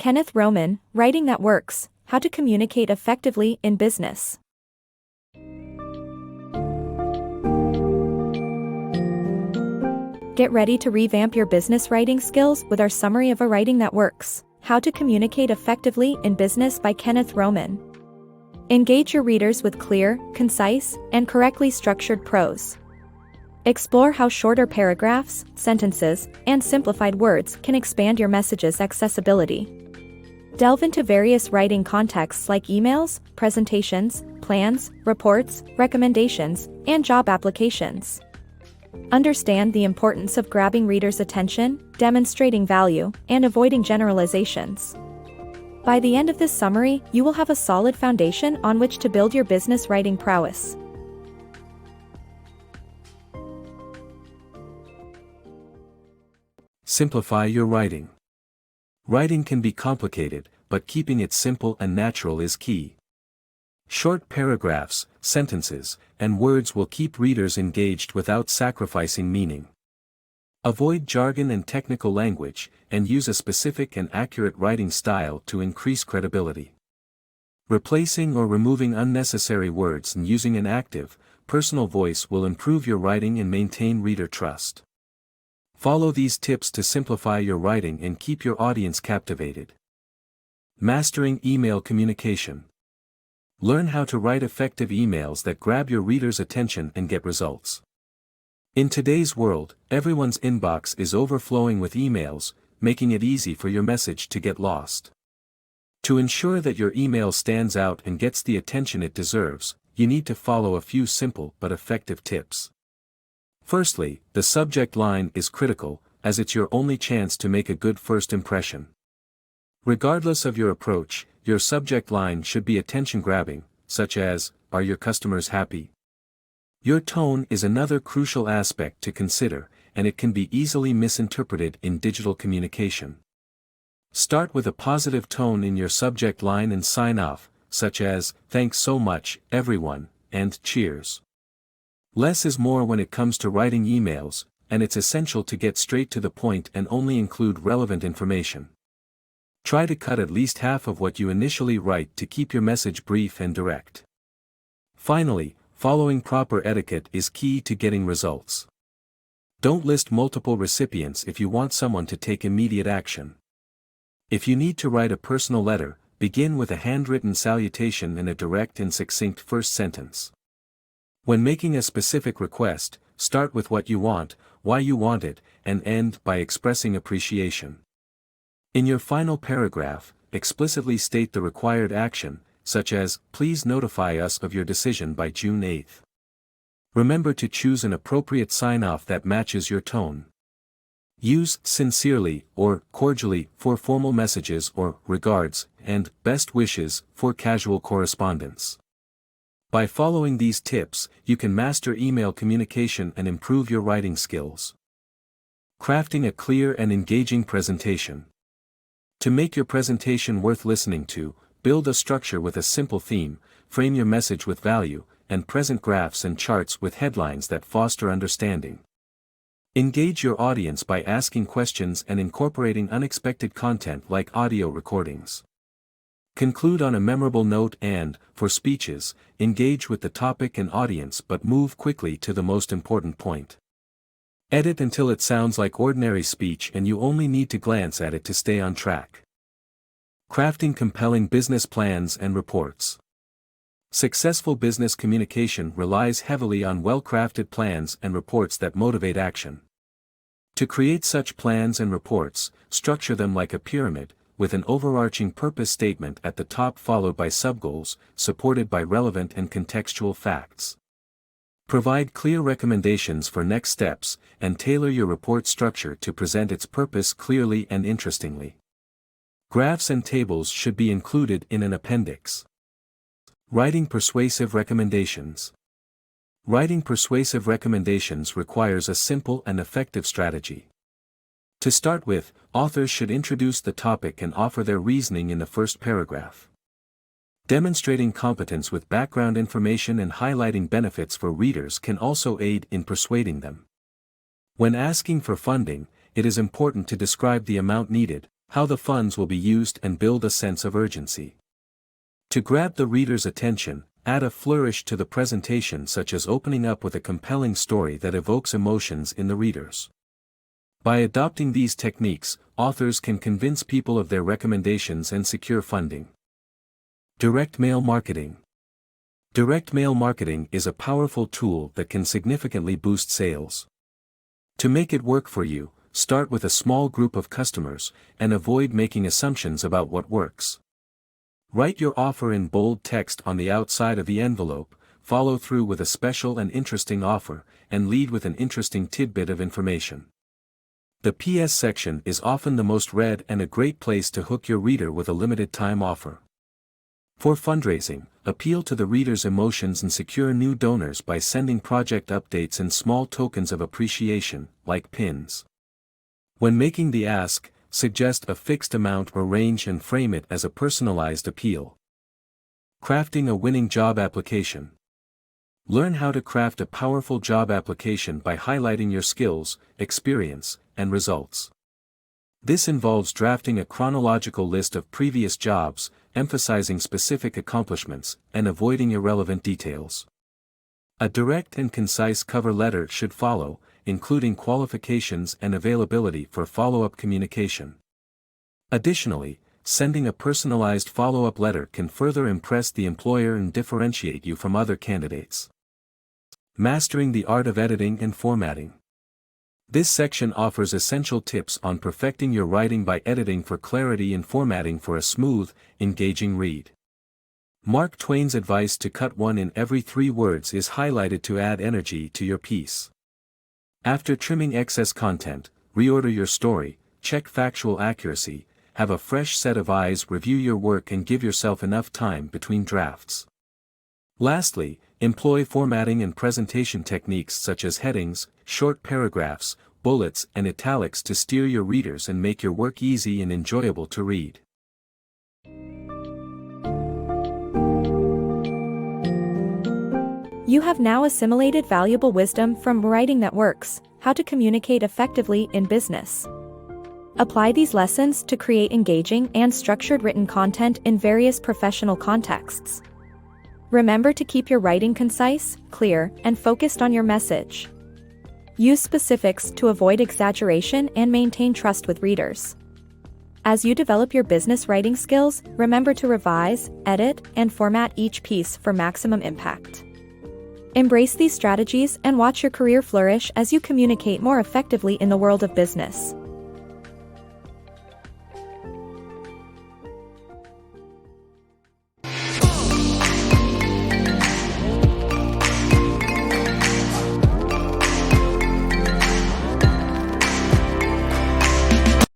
Kenneth Roman, Writing That Works, How to Communicate Effectively in Business. Get ready to revamp your business writing skills with our summary of a writing that works. How to Communicate Effectively in Business by Kenneth Roman. Engage your readers with clear, concise, and correctly structured prose. Explore how shorter paragraphs, sentences, and simplified words can expand your message's accessibility. Delve into various writing contexts like emails, presentations, plans, reports, recommendations, and job applications. Understand the importance of grabbing readers' attention, demonstrating value, and avoiding generalizations. By the end of this summary, you will have a solid foundation on which to build your business writing prowess. Simplify your writing. Writing can be complicated, but keeping it simple and natural is key. Short paragraphs, sentences, and words will keep readers engaged without sacrificing meaning. Avoid jargon and technical language, and use a specific and accurate writing style to increase credibility. Replacing or removing unnecessary words and using an active, personal voice will improve your writing and maintain reader trust. Follow these tips to simplify your writing and keep your audience captivated. Mastering email communication. Learn how to write effective emails that grab your readers' attention and get results. In today's world, everyone's inbox is overflowing with emails, making it easy for your message to get lost. To ensure that your email stands out and gets the attention it deserves, you need to follow a few simple but effective tips. Firstly, the subject line is critical, as it's your only chance to make a good first impression. Regardless of your approach, your subject line should be attention-grabbing, such as, "Are your customers happy?" Your tone is another crucial aspect to consider, and it can be easily misinterpreted in digital communication. Start with a positive tone in your subject line and sign off, such as, "Thanks so much, everyone," and "Cheers." Less is more when it comes to writing emails, and it's essential to get straight to the point and only include relevant information. Try to cut at least half of what you initially write to keep your message brief and direct. Finally, following proper etiquette is key to getting results. Don't list multiple recipients if you want someone to take immediate action. If you need to write a personal letter, begin with a handwritten salutation and a direct and succinct first sentence. When making a specific request, start with what you want, why you want it, and end by expressing appreciation. In your final paragraph, explicitly state the required action, such as, "Please notify us of your decision by June 8th. Remember to choose an appropriate sign-off that matches your tone. Use "sincerely" or "cordially" for formal messages or "regards" and "best wishes" for casual correspondence. By following these tips, you can master email communication and improve your writing skills. Crafting a clear and engaging presentation. To make your presentation worth listening to, build a structure with a simple theme, frame your message with value, and present graphs and charts with headlines that foster understanding. Engage your audience by asking questions and incorporating unexpected content like audio recordings. Conclude on a memorable note and, for speeches, engage with the topic and audience but move quickly to the most important point. Edit until it sounds like ordinary speech and you only need to glance at it to stay on track. Crafting compelling business plans and reports. Successful business communication relies heavily on well-crafted plans and reports that motivate action. To create such plans and reports, structure them like a pyramid, with an overarching purpose statement at the top followed by subgoals, supported by relevant and contextual facts. Provide clear recommendations for next steps, and tailor your report structure to present its purpose clearly and interestingly. Graphs and tables should be included in an appendix. Writing persuasive recommendations. Writing persuasive recommendations requires a simple and effective strategy. To start with, authors should introduce the topic and offer their reasoning in the first paragraph. Demonstrating competence with background information and highlighting benefits for readers can also aid in persuading them. When asking for funding, it is important to describe the amount needed, how the funds will be used, and build a sense of urgency. To grab the reader's attention, add a flourish to the presentation, such as opening up with a compelling story that evokes emotions in the readers. By adopting these techniques, authors can convince people of their recommendations and secure funding. Direct mail marketing. Direct mail marketing is a powerful tool that can significantly boost sales. To make it work for you, start with a small group of customers, and avoid making assumptions about what works. Write your offer in bold text on the outside of the envelope, follow through with a special and interesting offer, and lead with an interesting tidbit of information. The PS section is often the most read and a great place to hook your reader with a limited time offer. For fundraising, appeal to the reader's emotions and secure new donors by sending project updates and small tokens of appreciation, like pins. When making the ask, suggest a fixed amount or range and frame it as a personalized appeal. Crafting a winning job application. Learn how to craft a powerful job application by highlighting your skills, experience, and results. This involves drafting a chronological list of previous jobs, emphasizing specific accomplishments, and avoiding irrelevant details. A direct and concise cover letter should follow, including qualifications and availability for follow-up communication. Additionally, sending a personalized follow-up letter can further impress the employer and differentiate you from other candidates. Mastering the art of editing and formatting. This section offers essential tips on perfecting your writing by editing for clarity and formatting for a smooth, engaging read. Mark Twain's advice to cut 1 in every 3 words is highlighted to add energy to your piece. After trimming excess content, reorder your story, check factual accuracy, have a fresh set of eyes review your work, and give yourself enough time between drafts. Lastly, employ formatting and presentation techniques such as headings, short paragraphs, bullets, and italics to steer your readers and make your work easy and enjoyable to read. You have now assimilated valuable wisdom from Writing That Works: How to Communicate Effectively in Business. Apply these lessons to create engaging and structured written content in various professional contexts. Remember to keep your writing concise, clear, and focused on your message. Use specifics to avoid exaggeration and maintain trust with readers. As you develop your business writing skills, remember to revise, edit, and format each piece for maximum impact. Embrace these strategies and watch your career flourish as you communicate more effectively in the world of business.